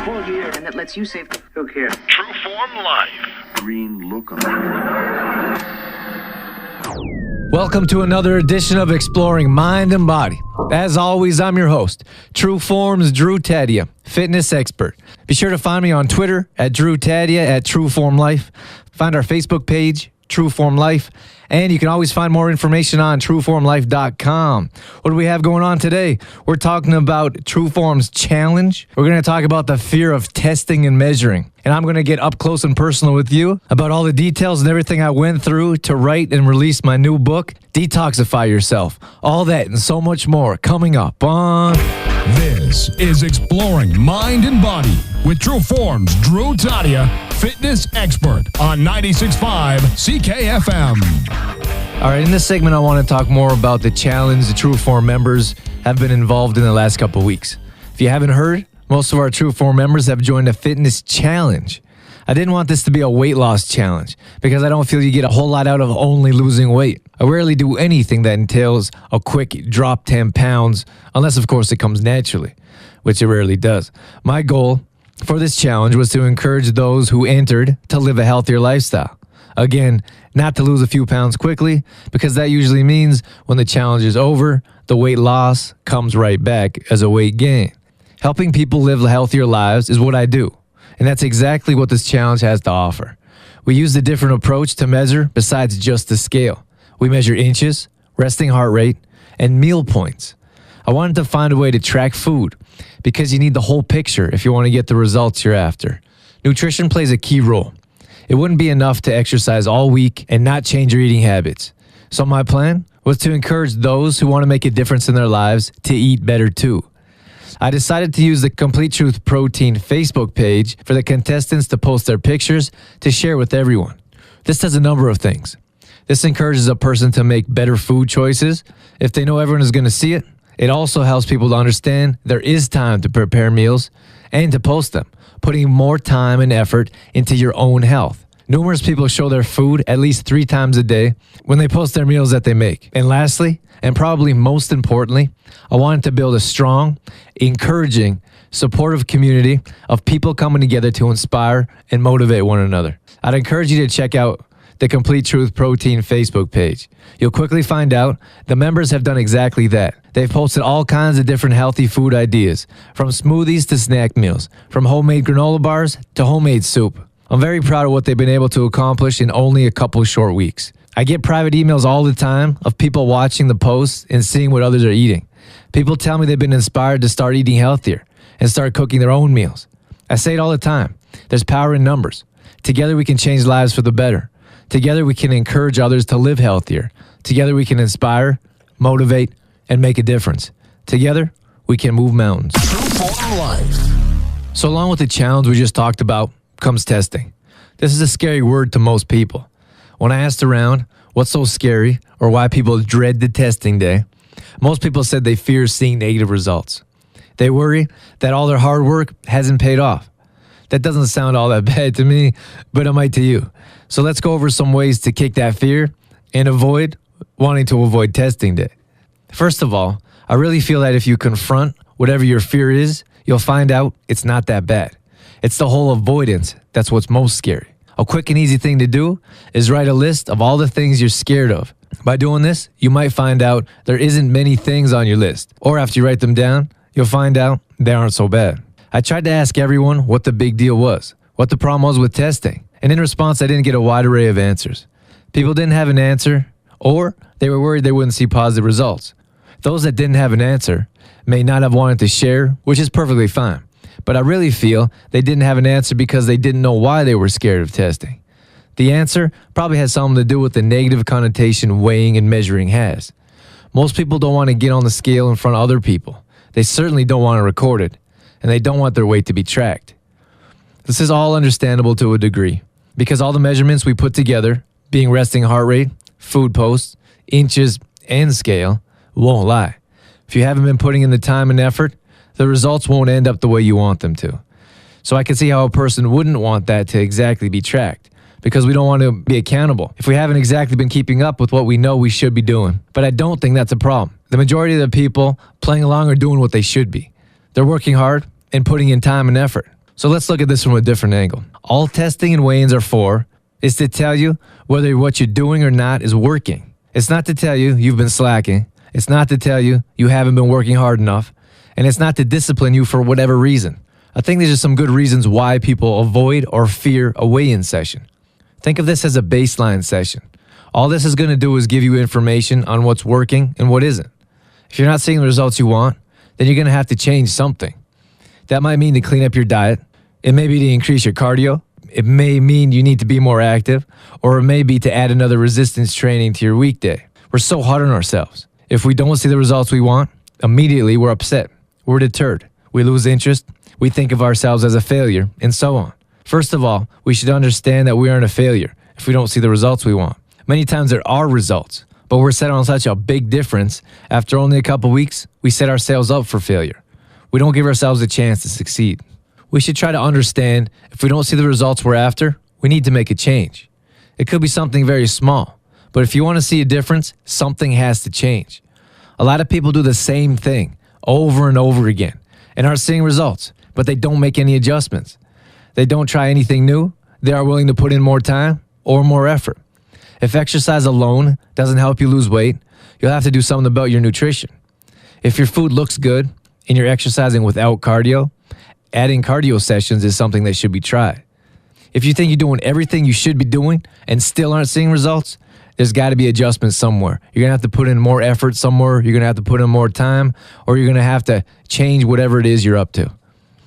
close the air. And that lets you save. Who cares? True Form Life. Green look on. Welcome to another edition of Exploring Mind and Body. As always, I'm your host, True Form's Drew Taddia, fitness expert. Be sure to find me on Twitter at Drew Taddia at True Form Life. Find our Facebook page, True Form Life, and you can always find more information on trueformlife.com. What do we have going on today? We're talking about True Form's challenge. We're going to talk about the fear of testing and measuring. And I'm going to get up close and personal with you about all the details and everything I went through to write and release my new book, Detoxify Yourself. All that and so much more coming up on... This is Exploring Mind and Body with True Form's Drew Taddia, fitness expert on 96.5 CKFM. All right, in this segment, I want to talk more about the challenge the True Form members have been involved in the last couple of weeks. If you haven't heard, most of our True Form members have joined a fitness challenge. I didn't want this to be a weight loss challenge because I don't feel you get a whole lot out of only losing weight. I rarely do anything that entails a quick drop 10 pounds, unless of course it comes naturally, which it rarely does. My goal for this challenge was to encourage those who entered to live a healthier lifestyle. Again, not to lose a few pounds quickly, because that usually means when the challenge is over, the weight loss comes right back as a weight gain. Helping people live healthier lives is what I do. And that's exactly what this challenge has to offer. We use a different approach to measure besides just the scale. We measure inches, resting heart rate, and meal points. I wanted to find a way to track food because you need the whole picture if you want to get the results you're after. Nutrition plays a key role. It wouldn't be enough to exercise all week and not change your eating habits. So my plan was to encourage those who want to make a difference in their lives to eat better too. I decided to use the Complete Truth Protein Facebook page for the contestants to post their pictures to share with everyone. This does a number of things. This encourages a person to make better food choices. If they know everyone is going to see it, it also helps people to understand there is time to prepare meals and to post them, putting more time and effort into your own health. Numerous people show their food at least 3 times a day when they post their meals that they make. And lastly, and probably most importantly, I wanted to build a strong, encouraging, supportive community of people coming together to inspire and motivate one another. I'd encourage you to check out the Complete Truth Protein Facebook page. You'll quickly find out the members have done exactly that. They've posted all kinds of different healthy food ideas, from smoothies to snack meals, from homemade granola bars to homemade soup. I'm very proud of what they've been able to accomplish in only a couple short weeks. I get private emails all the time of people watching the posts and seeing what others are eating. People tell me they've been inspired to start eating healthier and start cooking their own meals. I say it all the time. There's power in numbers. Together we can change lives for the better. Together we can encourage others to live healthier. Together we can inspire, motivate, and make a difference. Together we can move mountains. So along with the challenge we just talked about comes testing. This is a scary word to most people. When I asked around what's so scary or why people dread the testing day, most people said they fear seeing negative results. They worry that all their hard work hasn't paid off. That doesn't sound all that bad to me, but it might to you. So let's go over some ways to kick that fear and avoid wanting to avoid testing day. First of all, I really feel that if you confront whatever your fear is, you'll find out it's not that bad. It's the whole avoidance that's what's most scary. A quick and easy thing to do is write a list of all the things you're scared of. By doing this, you might find out there isn't many things on your list. Or after you write them down, you'll find out they aren't so bad. I tried to ask everyone what the big deal was, what the problem was with testing. And in response, I didn't get a wide array of answers. People didn't have an answer, or they were worried they wouldn't see positive results. Those that didn't have an answer may not have wanted to share, which is perfectly fine. But I really feel they didn't have an answer because they didn't know why they were scared of testing. The answer probably has something to do with the negative connotation weighing and measuring has. Most people don't want to get on the scale in front of other people. They certainly don't want to record it, and they don't want their weight to be tracked. This is all understandable to a degree, because all the measurements we put together, being resting heart rate, food posts, inches, and scale, won't lie. If you haven't been putting in the time and effort, the results won't end up the way you want them to. So I can see how a person wouldn't want that to exactly be tracked, because we don't want to be accountable if we haven't exactly been keeping up with what we know we should be doing. But I don't think that's a problem. The majority of the people playing along are doing what they should be. They're working hard and putting in time and effort. So let's look at this from a different angle. All testing and weigh-ins are for is to tell you whether what you're doing or not is working. It's not to tell you you've been slacking. It's not to tell you you haven't been working hard enough. And it's not to discipline you for whatever reason. I think these are some good reasons why people avoid or fear a weigh-in session. Think of this as a baseline session. All this is going to do is give you information on what's working and what isn't. If you're not seeing the results you want, then you're going to have to change something. That might mean to clean up your diet. It may be to increase your cardio. It may mean you need to be more active, or it may be to add another resistance training to your weekday. We're so hard on ourselves. If we don't see the results we want, immediately we're upset. We're deterred. We lose interest. We think of ourselves as a failure, and so on. First of all, we should understand that we aren't a failure if we don't see the results we want. Many times there are results, but we're set on such a big difference. After only a couple weeks, we set ourselves up for failure. We don't give ourselves a chance to succeed. We should try to understand if we don't see the results we're after, we need to make a change. It could be something very small, but if you want to see a difference, something has to change. A lot of people do the same thing over and over again and aren't seeing results, but they don't make any adjustments. They don't try anything new. They are willing to put in more time or more effort. If exercise alone doesn't help you lose weight, you'll have to do something about your nutrition. If your food looks good and you're exercising without cardio, adding cardio sessions is something that should be tried. If you think you're doing everything you should be doing and still aren't seeing results, there's got to be adjustments somewhere. You're going to have to put in more effort somewhere. You're going to have to put in more time, or you're going to have to change whatever it is you're up to.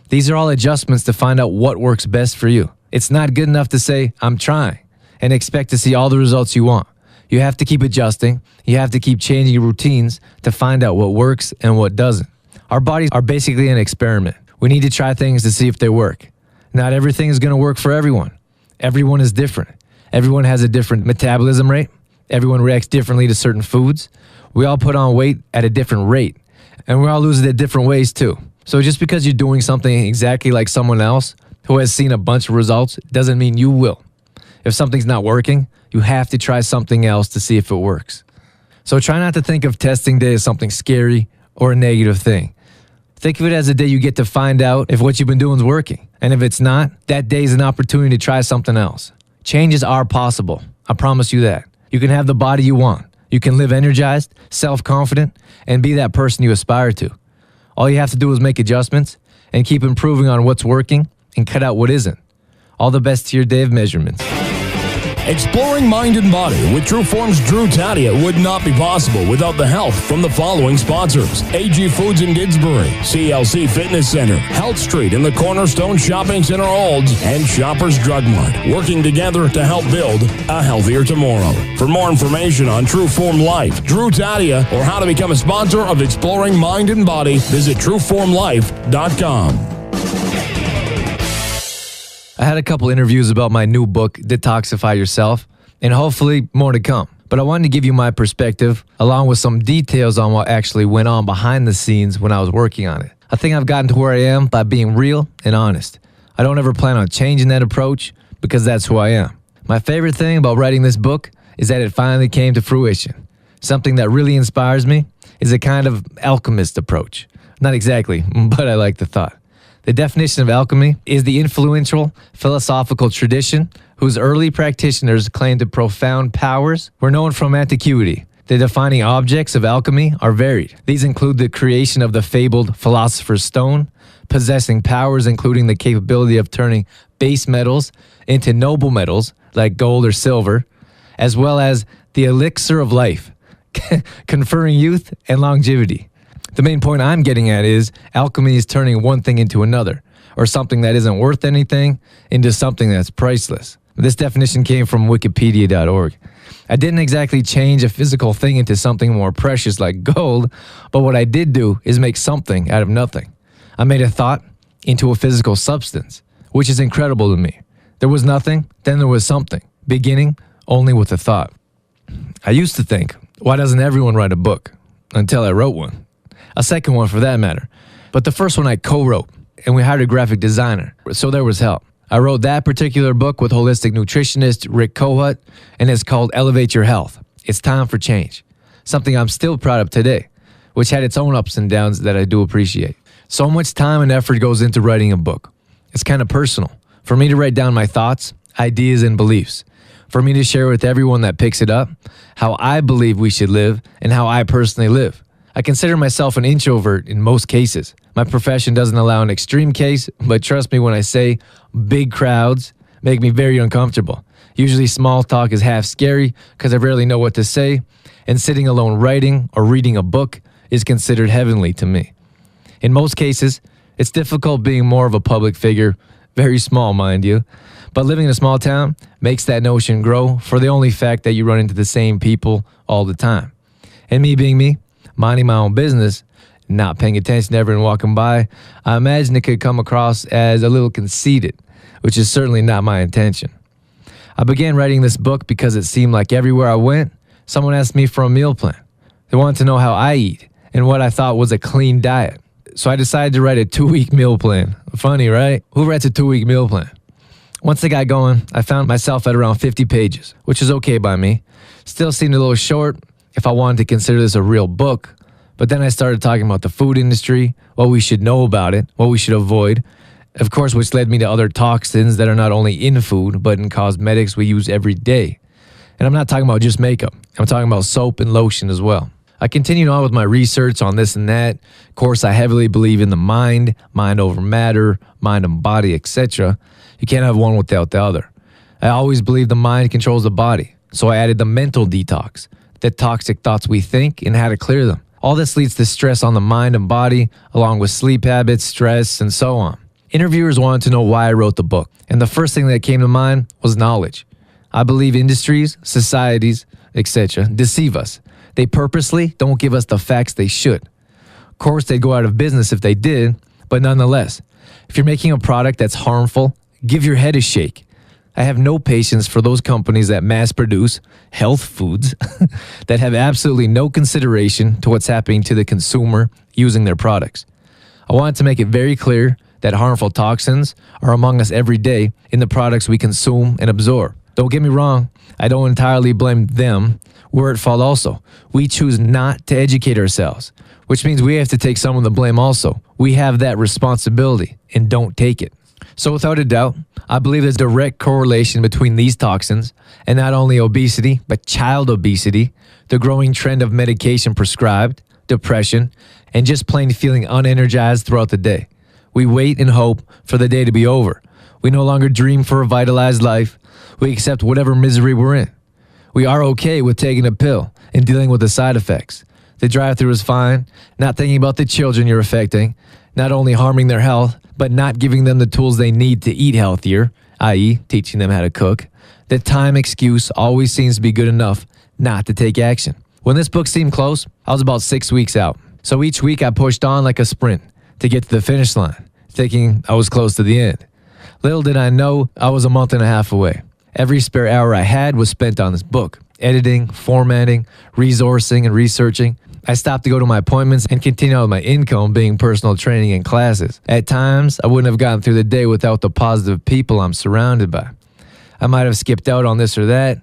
These are all adjustments to find out what works best for you. It's not good enough to say, I'm trying, and expect to see all the results you want. You have to keep adjusting. You have to keep changing your routines to find out what works and what doesn't. Our bodies are basically an experiment. We need to try things to see if they work. Not everything is going to work for everyone. Everyone is different. Everyone has a different metabolism rate. Everyone reacts differently to certain foods. We all put on weight at a different rate, and we all lose it at different ways too. So just because you're doing something exactly like someone else who has seen a bunch of results doesn't mean you will. If something's not working, you have to try something else to see if it works. So try not to think of testing day as something scary or a negative thing. Think of it as a day you get to find out if what you've been doing is working. And if it's not, that day is an opportunity to try something else. Changes are possible. I promise you that. You can have the body you want. You can live energized, self-confident, and be that person you aspire to. All you have to do is make adjustments and keep improving on what's working and cut out what isn't. All the best to your day of measurements. Exploring mind and body with Trueform's Drew Taddia would not be possible without the help from the following sponsors: AG Foods in Didsbury, CLC Fitness Center, Health Street in the Cornerstone Shopping Center Olds, and Shoppers Drug Mart, working together to help build a healthier tomorrow. For more information on Trueform Life, Drew Taddia, or how to become a sponsor of Exploring Mind and Body, visit TrueformLife.com. I had a couple interviews about my new book, Detoxify Yourself, and hopefully more to come. But I wanted to give you my perspective, along with some details on what actually went on behind the scenes when I was working on it. I think I've gotten to where I am by being real and honest. I don't ever plan on changing that approach because that's who I am. My favorite thing about writing this book is that it finally came to fruition. Something that really inspires me is a kind of alchemist approach. Not exactly, but I like the thought. The definition of alchemy is the influential philosophical tradition whose early practitioners claimed that profound powers were known from antiquity. The defining objects of alchemy are varied. These include the creation of the fabled philosopher's stone, possessing powers including the capability of turning base metals into noble metals like gold or silver, as well as the elixir of life, conferring youth and longevity. The main point I'm getting at is alchemy is turning one thing into another, or something that isn't worth anything into something that's priceless. This definition came from wikipedia.org. I didn't exactly change a physical thing into something more precious like gold, but what I did do is make something out of nothing. I made a thought into a physical substance, which is incredible to me. There was nothing, then there was something, beginning only with a thought. I used to think, why doesn't everyone write a book? Until I wrote one. A second one for that matter. But the first one I co-wrote, and we hired a graphic designer, so there was help. I wrote that particular book with holistic nutritionist Rick Kohut, and it's called Elevate Your Health. It's time for change. Something I'm still proud of today, which had its own ups and downs that I do appreciate. So much time and effort goes into writing a book. It's kind of personal. For me to write down my thoughts, ideas, and beliefs. For me to share with everyone that picks it up how I believe we should live and how I personally live. I consider myself an introvert in most cases. My profession doesn't allow an extreme case, but trust me when I say big crowds make me very uncomfortable. Usually small talk is half scary because I rarely know what to say, and sitting alone writing or reading a book is considered heavenly to me. In most cases, it's difficult being more of a public figure, very small, mind you, but living in a small town makes that notion grow for the only fact that you run into the same people all the time. And me being me, minding my own business, not paying attention to everyone walking by, I imagine it could come across as a little conceited, which is certainly not my intention. I began writing this book because it seemed like everywhere I went, someone asked me for a meal plan. They wanted to know how I eat and what I thought was a clean diet. So I decided to write a 2-week meal plan. Funny, right? Who writes a 2-week meal plan? Once I got going, I found myself at around 50 pages, which is okay by me. Still seemed a little short if I wanted to consider this a real book. But then I started talking about the food industry, what we should know about it, what we should avoid, of course, which led me to other toxins that are not only in food, but in cosmetics we use every day. And I'm not talking about just makeup. I'm talking about soap and lotion as well. I continued on with my research on this and that. Of course, I heavily believe in the mind over matter, mind and body, etc. You can't have one without the other. I always believe the mind controls the body. So I added the mental detox, the toxic thoughts we think and how to clear them. All this leads to stress on the mind and body, along with sleep habits, stress, and so on. Interviewers wanted to know why I wrote the book, and the first thing that came to mind was knowledge. I believe industries, societies, etc. deceive us. They purposely don't give us the facts they should. Of course, they'd go out of business if they did, but nonetheless, if you're making a product that's harmful, give your head a shake. I have no patience for those companies that mass produce health foods that have absolutely no consideration to what's happening to the consumer using their products. I wanted to make it very clear that harmful toxins are among us every day in the products we consume and absorb. Don't get me wrong, I don't entirely blame them. We're at fault also. We choose not to educate ourselves, which means we have to take some of the blame also. We have that responsibility and don't take it. So without a doubt, I believe there's a direct correlation between these toxins and not only obesity, but child obesity, the growing trend of medication prescribed, depression, and just plain feeling unenergized throughout the day. We wait and hope for the day to be over. We no longer dream for a vitalized life. We accept whatever misery we're in. We are okay with taking a pill and dealing with the side effects. The drive-thru is fine, not thinking about the children you're affecting, not only harming their health, but not giving them the tools they need to eat healthier, i.e. teaching them how to cook. The time excuse always seems to be good enough not to take action. When this book seemed close, I was about 6 weeks out. So each week I pushed on like a sprint to get to the finish line, thinking I was close to the end. Little did I know I was a month and a half away. Every spare hour I had was spent on this book, editing, formatting, resourcing, and researching. I stopped to go to my appointments and continue on with my income being personal training and classes. At times, I wouldn't have gotten through the day without the positive people I'm surrounded by. I might have skipped out on this or that,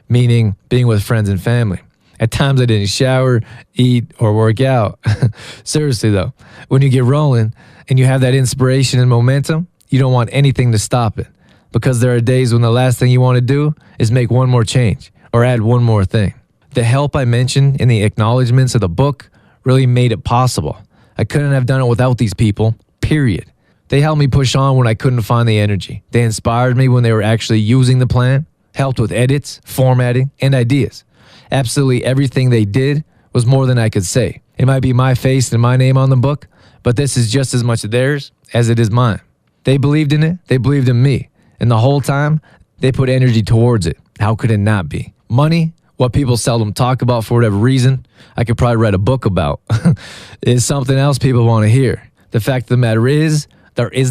meaning being with friends and family. At times, I didn't shower, eat, or work out. Seriously, though, when you get rolling and you have that inspiration and momentum, you don't want anything to stop it. Because there are days when the last thing you want to do is make one more change or add one more thing. The help I mentioned in the acknowledgments of the book really made it possible. I couldn't have done it without these people, period. They helped me push on when I couldn't find the energy. They inspired me when they were actually using the plan, helped with edits, formatting, and ideas. Absolutely everything they did was more than I could say. It might be my face and my name on the book, but this is just as much theirs as it is mine. They believed in it, they believed in me. And the whole time, they put energy towards it. How could it not be? Money, what people seldom talk about for whatever reason, I could probably write a book about, is something else people want to hear. The fact of the matter is, there is